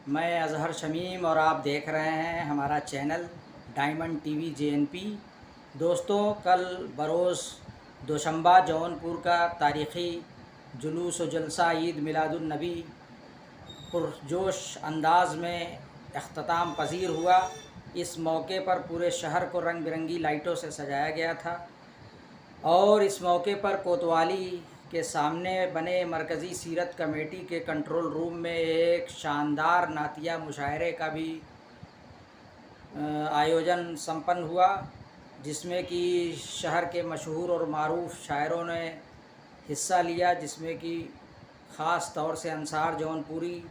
मैं अज़हर शमीम और आप देख रहे हैं हमारा चैनल डायमंड टीवी JNP। दोस्तों, कल बरोज़ दोशंबा जौनपुर का तारीख़ी जुलूस व जलसा ईद मिलादुन्नबी पुरजोश अंदाज़ में अख्ताम पज़ीर हुआ। इस मौके पर पूरे शहर को रंग बिरंगी लाइटों से सजाया गया था और इस मौके पर कोतवाली के सामने बने मरकज़ी सीरत कमेटी के कंट्रोल रूम में एक शानदार नातिया मुशायरे का भी आयोजन संपन्न हुआ, जिसमें कि शहर के मशहूर और मारूफ शायरों ने हिस्सा लिया, जिसमें कि ख़ास तौर से अंसार जौनपुरी,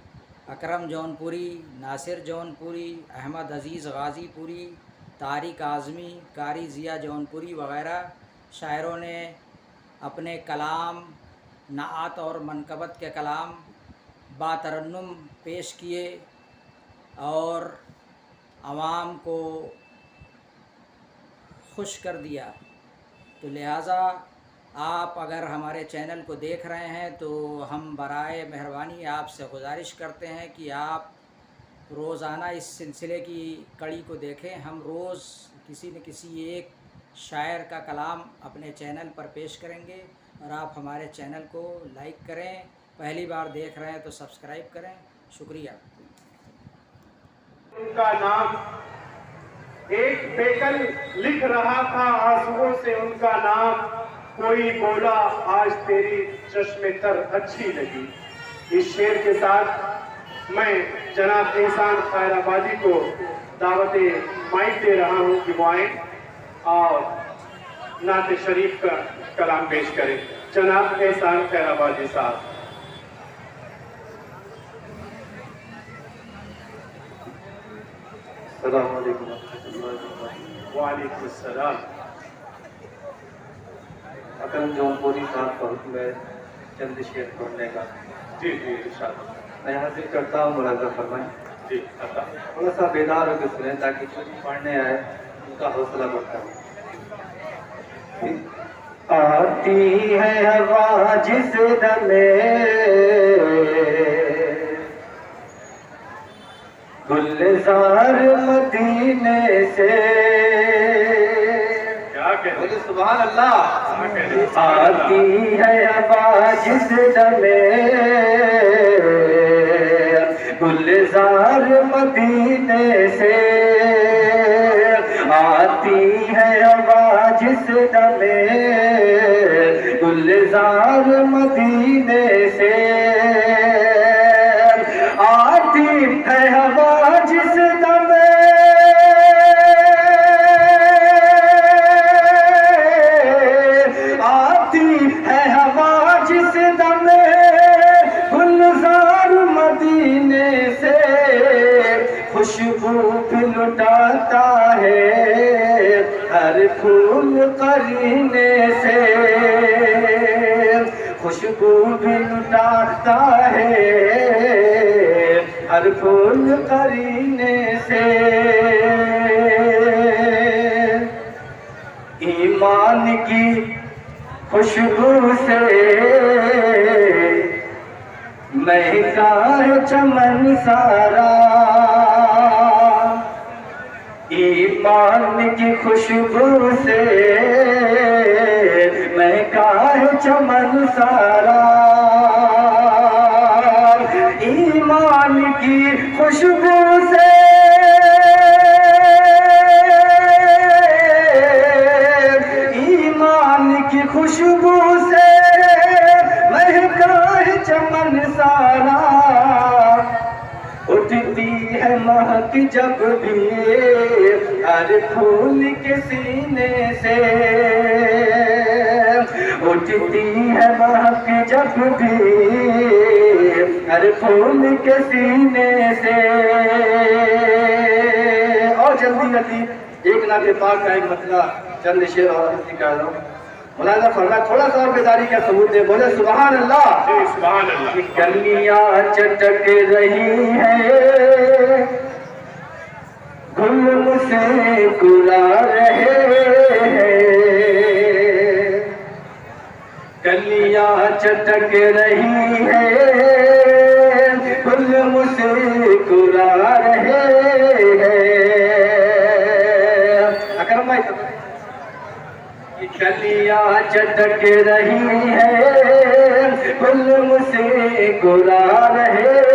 अकरम जौनपुरी, नासिर जौनपुरी, अहमद अज़ीज़ गाज़ीपुरी, तारिक आज़मी, कारी ज़िया जौनपुरी वग़ैरह शायरों ने अपने कलाम, नाअत और मनकबत के कलाम बातरन्नुम पेश किए और आवाम को खुश कर दिया। तो लिहाजा आप अगर हमारे चैनल को देख रहे हैं तो हम बराए मेहरबानी आपसे गुजारिश करते हैं कि आप रोज़ाना इस सिलसिले की कड़ी को देखें। हम रोज़ किसी न किसी एक शायर का कलाम अपने चैनल पर पेश करेंगे और आप हमारे चैनल को लाइक करें। पहली बार देख रहे हैं तो सब्सक्राइब करें। शुक्रिया। उनका नाम एक बेकल लिख रहा था आंसुओं से उनका नाम, कोई बोला आज तेरी चश्मे तर अच्छी लगी। इस शेर के साथ मैं जनाब एहसान खैराबादी को दावत माइक दे रहा हूं कि वो आए और नाते शरीफ का कलाम पेश करें। जनाब एहसान खैराबादी साहब। वालेकुम अस्सलाम। अकरम जौनपुरी साहब का हुक्म है चंद शेर पढ़ने का। जी जी इंशाअल्लाह। मैं हाजिर करता हूँ, मुलाजा फरमाएं। जी थोड़ा सा बेदार होकर सुने ताकि जो पढ़ने आए उनका हौसला बढ़ता है। आती है हवा जिस दमे गुलजार मदीने से, क्या कहते हैं? सुभान अल्लाह। आती है हवा जिस दमे गुलजार मदीने से, आती है हवा जिस दमे गुलजार मदीने से, आती है हवा जिस दमे आती है हवा जिस दमे गुलजार मदीने से, खुशबू भी लुटाता है हर फूल करीने से, खुशबू भी लुटाता है हर फूल करीने से। ईमान की खुशबू से महका है चमन सारा, ईमान की खुशबू से महका है चमन सारा, ईमान की खुशबू से ईमान की खुशबू से महका है चमन सारा, उठती है महक जब भी हर फूल के सीने से, उठती है महक जब भी हर फूल के सीने से। और जल्दी जल्दी एक नाते पाक का एक मसला चंद शेर और निकाल दो। मुलाजा फरमाया, थोड़ा सा और बेदारी का सबूत दे। बोले सुभान अल्लाह। सुभान अल्लाह। कलियां चटक रही है, गुल मुझसे कुरा रहे हैं, चटक रही है, फूल मुस्कुरा रहे हैं। अकरम भाई कलियां चटक रही है, फूल मुस्कुरा रहे